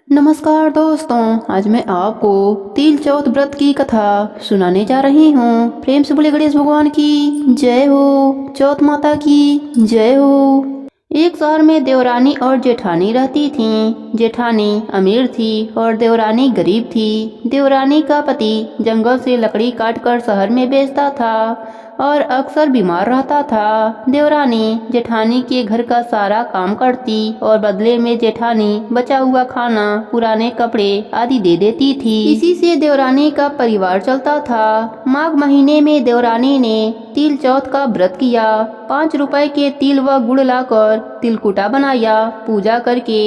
नमस्कार दोस्तों, आज मैं आपको तिल चौथ व्रत की कथा सुनाने जा रही हूँ। प्रेम से बोले गणेश भगवान की जय हो, चौथ माता की जय हो। एक शहर में देवरानी और जेठानी रहती थीं। जेठानी अमीर थी और देवरानी गरीब थी। देवरानी का पति जंगल से लकड़ी काटकर शहर में बेचता था और अक्सर बीमार रहता था। देवरानी जेठानी के घर का सारा काम करती और बदले में जेठानी बचा हुआ खाना, पुराने कपड़े आदि दे देती थी। इसी से देवरानी का परिवार चलता था। माघ महीने में देवरानी ने तिल चौथ का व्रत किया। 5 रुपए के तिल व गुड़ लाकर तिलकुटा बनाया। पूजा करके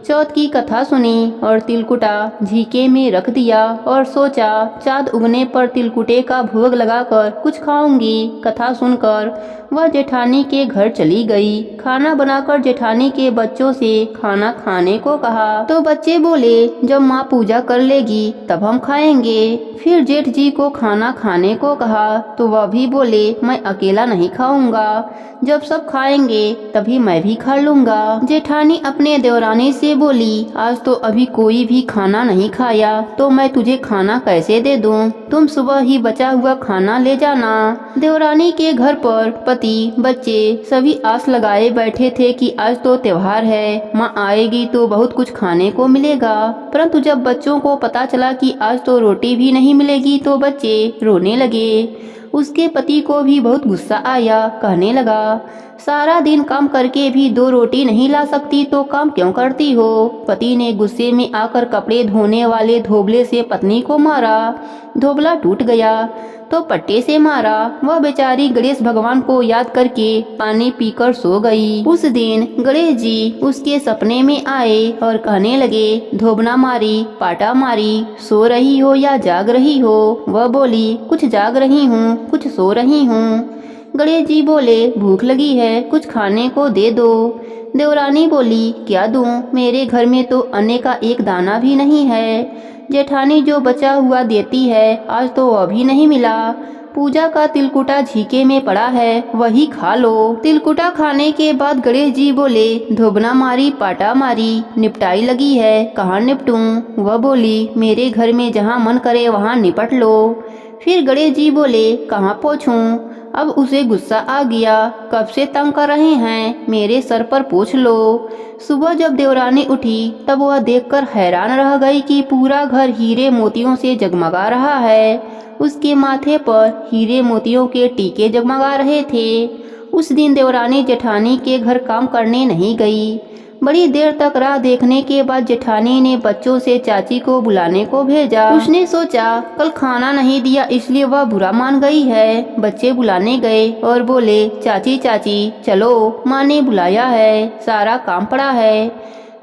चौथ की कथा सुनी और तिलकुटा झीके में रख दिया और सोचा चाँद उगने पर तिलकुटे का भोग लगाकर कुछ खाऊंगी। कथा सुनकर वह जेठानी के घर चली गई। खाना बनाकर जेठानी के बच्चों से खाना खाने को कहा तो बच्चे बोले जब माँ पूजा कर लेगी तब हम खाएंगे। फिर जेठ जी को खाना खाने को कहा तो वह भी बोले मैं अकेला नहीं खाऊंगा, जब सब खाएंगे तभी मैं भी खा लूंगा। जेठानी अपने देवरानी से बोली आज तो अभी कोई भी खाना नहीं खाया तो मैं तुझे खाना कैसे दे दूं? तुम सुबह ही बचा हुआ खाना ले जाना। देवरानी के घर पर पति बच्चे सभी आस लगाए बैठे थे कि आज तो त्योहार है, माँ आएगी तो बहुत कुछ खाने को मिलेगा। परंतु जब बच्चों को पता चला कि आज तो रोटी भी नहीं मिलेगी तो बच्चे रोने लगे। उसके पति को भी बहुत गुस्सा आया। कहने लगा सारा दिन काम करके भी 2 रोटी नहीं ला सकती तो काम क्यों करती हो? पति ने गुस्से में आकर कपड़े धोने वाले धोबले से पत्नी को मारा। धोबला टूट गया तो पट्टे से मारा। वह बेचारी गणेश भगवान को याद करके पानी पीकर सो गई। उस दिन गणेश जी उसके सपने में आए और कहने लगे धोबना मारी, पाटा मारी, सो रही हो या जाग रही हो? वह बोली कुछ जाग रही हूँ, कुछ सो रही हूँ। गणेश जी बोले भूख लगी है, कुछ खाने को दे दो। देवरानी बोली क्या दूं? मेरे घर में तो अन्न का एक दाना भी नहीं है। जेठानी जो बचा हुआ देती है आज तो वह भी नहीं मिला। पूजा का तिलकुटा झीके में पड़ा है, वही खा लो। तिलकुटा खाने के बाद गणेश जी बोले धोबना मारी, पाटा मारी, निपटाई लगी है, कहाँ निपटूं? वह बोली मेरे घर में जहाँ मन करे वहाँ निपट लो। फिर गणेश जी बोले कहाँ पोंछूं? अब उसे गुस्सा आ गया। कब से तंग कर रहे हैं, मेरे सर पर पोंछ लो। सुबह जब देवरानी उठी तब वह देखकर हैरान रह गई कि पूरा घर हीरे मोतियों से जगमगा रहा है। उसके माथे पर हीरे मोतियों के टीके जगमगा रहे थे। उस दिन देवरानी जेठानी के घर काम करने नहीं गई। बड़ी देर तक राह देखने के बाद जेठानी ने बच्चों से चाची को बुलाने को भेजा। उसने सोचा कल खाना नहीं दिया इसलिए वह बुरा मान गई है। बच्चे बुलाने गए और बोले चाची चाची चलो, माँ ने बुलाया है, सारा काम पड़ा है।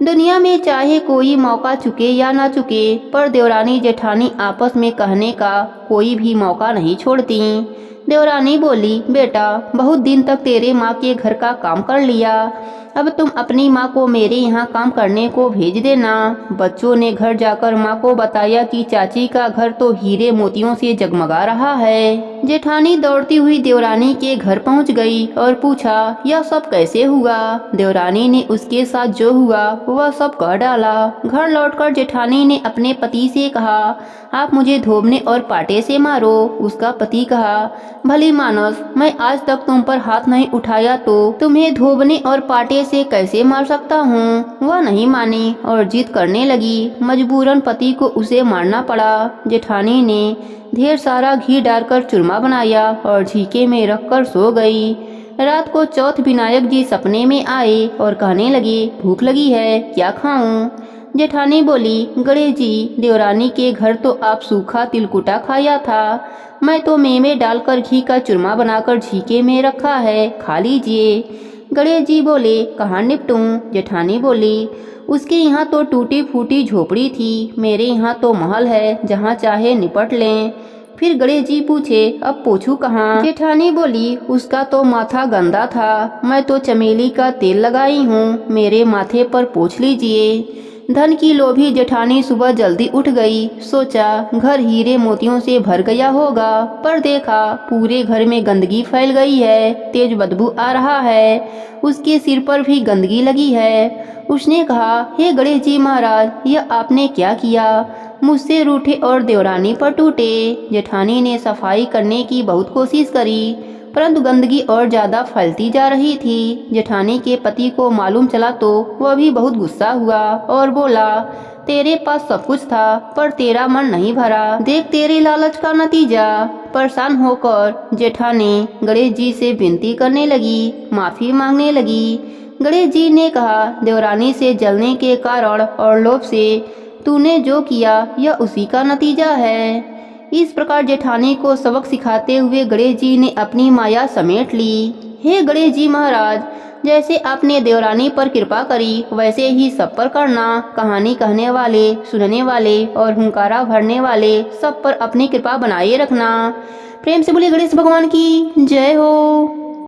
दुनिया में चाहे कोई मौका चुके या ना चुके पर देवरानी जेठानी आपस में कहने का कोई भी मौका नहीं छोड़ती। देवरानी बोली बेटा बहुत दिन तक तेरे माँ के घर का काम कर लिया, अब तुम अपनी माँ को मेरे यहाँ काम करने को भेज देना। बच्चों ने घर जाकर माँ को बताया कि चाची का घर तो हीरे मोतियों से जगमगा रहा है। जेठानी दौड़ती हुई देवरानी के घर पहुँच गई और पूछा यह सब कैसे हुआ? देवरानी ने उसके साथ जो हुआ वह सब कह डाला। घर लौटकर जेठानी ने अपने पति से कहा आप मुझे धोबने और पाटे से मारो। उसका पति कहा भली मानस, मैं आज तक तुम पर हाथ नहीं उठाया तो तुम्हें धोबने और पाटे से कैसे मार सकता हूँ? वह नहीं मानी और जिद करने लगी। मजबूरन पति को उसे मारना पड़ा। जेठानी ने ढेर सारा घी डालकर चूरमा बनाया और झीके में रखकर सो गई। रात को चौथ विनायक जी सपने में आए और कहने लगे भूख लगी है, क्या खाऊं? जेठानी बोली गणेश जी देवरानी के घर तो आप सूखा तिलकुटा खाया था, मैं तो मेवे डालकर घी का चूरमा बनाकर झीके में रखा है, खा लीजिए। गणेश जी बोले कहाँ निपटूं? जेठानी बोली उसके यहाँ तो टूटी फूटी झोपड़ी थी, मेरे यहाँ तो महल है, जहाँ चाहे निपट लें। फिर गणेश जी पूछे अब पोछू कहाँ? जेठानी बोली उसका तो माथा गंदा था, मैं तो चमेली का तेल लगाई हूँ, मेरे माथे पर पोंछ लीजिए। धन की लोभी जेठानी सुबह जल्दी उठ गई। सोचा घर हीरे मोतियों से भर गया होगा, पर देखा पूरे घर में गंदगी फैल गई है, तेज बदबू आ रहा है, उसके सिर पर भी गंदगी लगी है। उसने कहा, हे गणेश जी महाराज, यह आपने क्या किया? मुझसे रूठे और देवरानी पर टूटे। जेठानी ने सफाई करने की बहुत कोशिश करी, परंतु गंदगी और ज्यादा फैलती जा रही थी। जेठानी के पति को मालूम चला तो वह भी बहुत गुस्सा हुआ और बोला, तेरे पास सब कुछ था पर तेरा मन नहीं भरा, देख तेरे लालच का नतीजा। परेशान होकर जेठानी गणेश जी से विनती करने लगी, माफी मांगने लगी। गणेश जी ने कहा, देवरानी से जलने के कारण और लोभ से तूने जो किया यह उसी का नतीजा है। इस प्रकार जेठानी को सबक सिखाते हुए गणेश जी ने अपनी माया समेट ली। हे गणेश जी महाराज, जैसे आपने देवरानी पर कृपा करी वैसे ही सब पर करना। कहानी कहने वाले, सुनने वाले और हुंकारा भरने वाले सब पर अपनी कृपा बनाए रखना। प्रेम से बोले गणेश भगवान की जय हो।